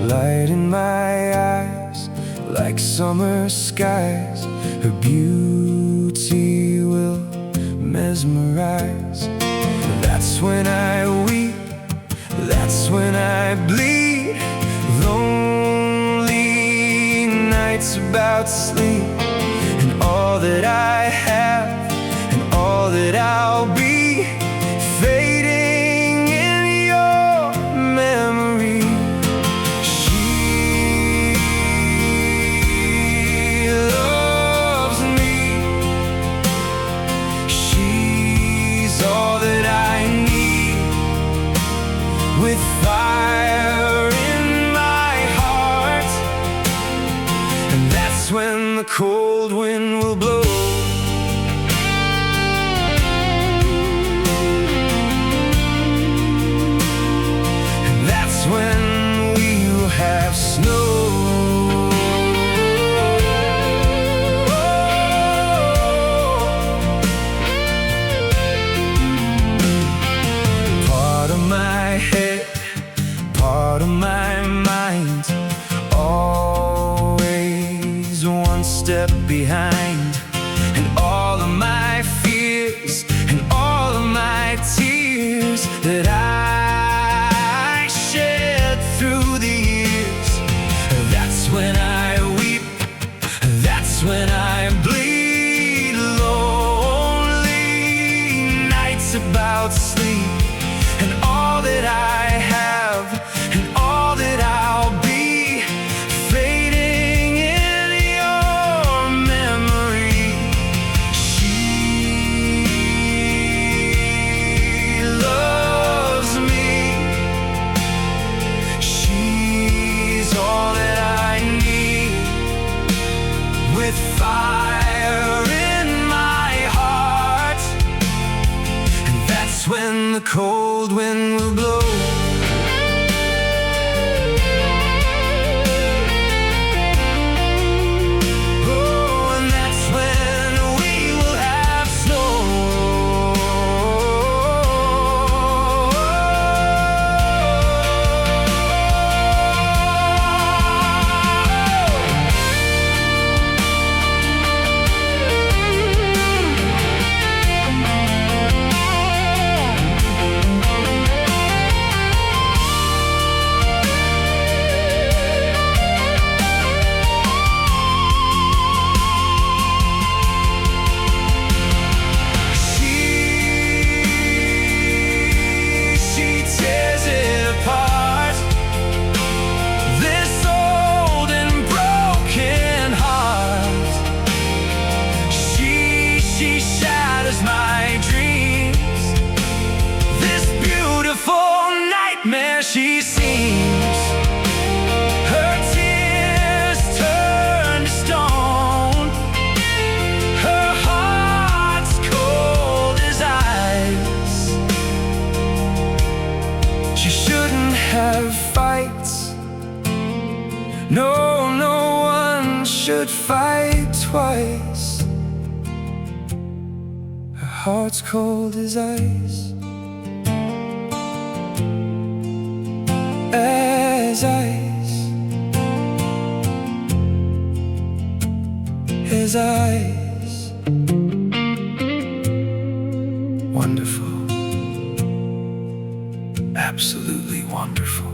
light in my eyes, like summer skies. Her beauty will mesmerize. That's when I weep, that's when I bleed. Lonely nights about sleep, and all that I have, and all that I'll be, fading in your memory. She loves me. She's all that I need, with fire in my heart. And that's when the cold wind will blow. And that's when we will have snow. Part of my head, part of my mind, always one step behind. And all of my fears, and all of my tears that I shed through the years, that's when I weep, that's when I bleed. Lonely nights about sleep, and all that I have, and all that I'll be, fading in your memory. She loves me. She's all that I need, with fire in my heart. And that's when the cold wind will blow. Oh, and that's when we will have snow. She tears it apart, this old and broken heart. She shatters my dreams, this beautiful nightmare she seems. Her tears turn to stone, her heart's cold as ice. She shouldn't have fights. No, no one should fight twice. Her heart's cold as ice, as ice, as ice. Wonderful, absolutely wonderful.